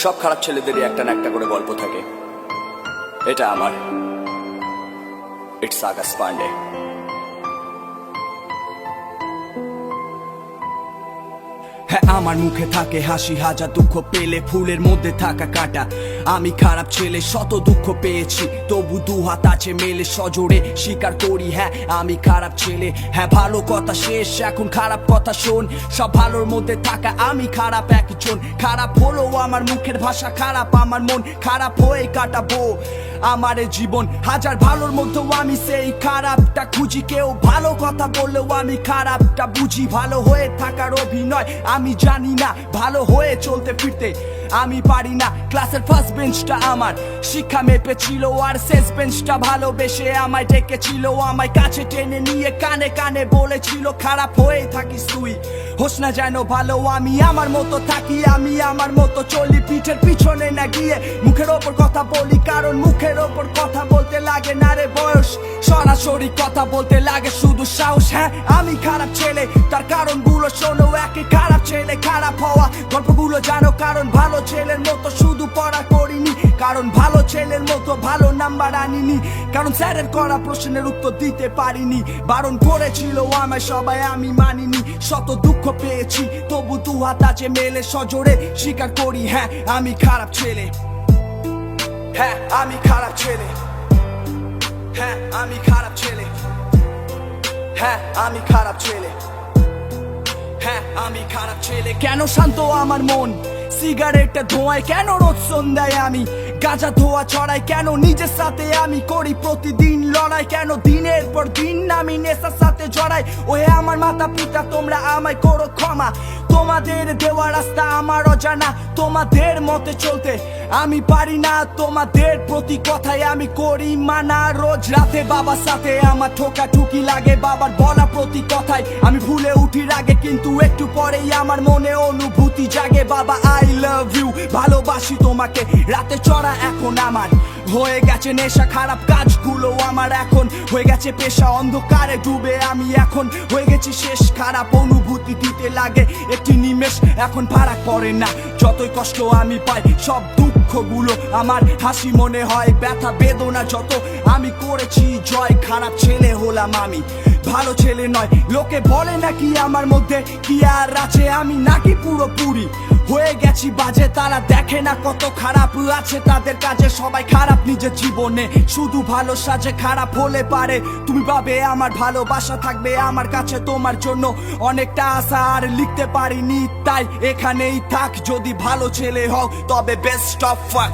সব খারাপ ছেলেদেরই একটা না একটা করে গল্প থাকে। এটা আমার, ইটস আগাস পান্ডে। হ্যাঁ, আমার মুখে থাকে হাসি, হাজার দুঃখ পেলে ফুলের মধ্যে থাকা কাঁটা। আমি খারাপ ছেলে, শত দুঃখ পেয়েছি, তবু দুহাত আছে মেলে সজোরে স্বীকার করি হ্যাঁ আমি খারাপ ছেলে। হ্যাঁ, ভালো কথা শেষ, এখন খারাপ কথা শোন। সব ভালোর মধ্যে থাকা আমি খারাপ একজন। খারাপ হলো আমার মুখের ভাষা, খারাপ আমার মন, খারাপ হয়ে কাটাবো আমার জীবন। হাজার ভালোর মধ্যেও আমি সেই খারাপটা খুঁজি। কেউ ভালো কথা বললেও আমি খারাপটা বুঝি। ভালো হয়ে থাকার অভিনয় আমি জানি না, ভালো হয়ে চলতে ফিরতে আমি পারি না। ক্লাসের ফার্স্ট বেঞ্চটা আমার শিক্ষা মেপেছিল, আর শেষ বেঞ্চটা ভালোবেসে আমায় ডেকেছিল। আমায় কাছে টেনে নিয়ে কানে কানে বলেছিল, খারাপ হয়ে থাকিস তুই, হোস না যেন ভালো। আমি আমার মতো থাকি, আমি আমার মতো চলি, পিঠের পিছনে না গিয়ে মুখের ওপর কথা বলি। কারণ মুখের ওপর কথা বলতে লাগে না রে বয়স, সরাসরি কথা বলতে লাগে শুধু সাহস। হ্যাঁ, আমি খারাপ ছেলে, তার কারণগুলো শোনো। একই খারাপ ছেলে খারাপ হওয়া গল্পগুলো জানো। কারণ ভালো ছেলের মতো শুধু পড়া করিনি, কারণ ভালো ছেলের মতো ভালো নাম্বার আনিনি, কারণ স্যারের করা প্রশ্নের উত্তর দিতে পারিনি। বারণ করেছিল আমায় সবাই, আমি মানিনি। শত দুঃখ পেয়েছি, তবু দুহাত আছে মেলে সজোরে স্বীকার করি হ্যাঁ আমি খারাপ ছেলে। হ্যাঁ, আমি খারাপ ছেলে। হ্যাঁ, আমি খারাপ ছেলে। হ্যাঁ, আমি খারাপ ছেলে। হ্যাঁ, আমি খারাপ ছেলে। কেন শান্ত আমার মন সিগারেটের ধোঁয়ায়, কেন রোজ সন্ধ্যায় আমি গাঁজা ধোয়া ছড়াই, কেন নিজের সাথে আমি করি প্রতিদিন লড়াই, কেন দিনের পর দিন আমি নেশার সাথে জড়াই। ওহে আমার মাতা পিতা, তোমরা আমায় করো ক্ষমা। তোমাদের দেওয়া রাস্তা আমার অজানা, তোমাদের মতে চলতে আমি পারি না। তোমাদের প্রতি কথায় আমি করি মানা। রোজ রাতে বাবার সাথে আমার ঠোকা ঠুকি লাগে, বাবার বলা প্রতি কথায় আমি ভুলে উঠি রাগে। কিন্তু একটু পরেই আমার মনে অনুভূতি জাগে, বাবা আই লাভ ইউ, ভালোবাসি তোমাকে। রাতে চড়া এখন আমার হয়ে গেছে নেশা, খারাপ কাজগুলো আমার এখন হয়ে গেছে পেশা। অন্ধকারে ডুবে আমি এখন হয়ে গেছি শেষ। খারাপ অনুভূতি দিতে লাগে একটি নিমেষ, এখন ফারাক পড়ে না যতই কষ্ট আমি পাই। সব দুঃখগুলো আমার হাসি মনে হয়, ব্যথা বেদনা যত আমি করেছি জয়। খারাপ ছেলে হলাম আমি, ভালো ছেলে নয়। লোকে বলে নাকি আমার মধ্যে কি আর আছে, আমি নাকি পুরোপুরি হয়ে গেছি বাজে। তারা দেখে না কত খারাপ আছে তাদের কাজে। সবাই খারাপ নিজের জীবনে, শুধু ভালো সাজে। খারাপ হলে পারে তুমি পাবে আমার ভালোবাসা থাকবে আমার কাছে তোমার জন্য অনেকটা আশা। আর লিখতে পারিনি তাই এখানেই থাক, যদি ভালো ছেলে হও তবে বেস্ট অফ লাক।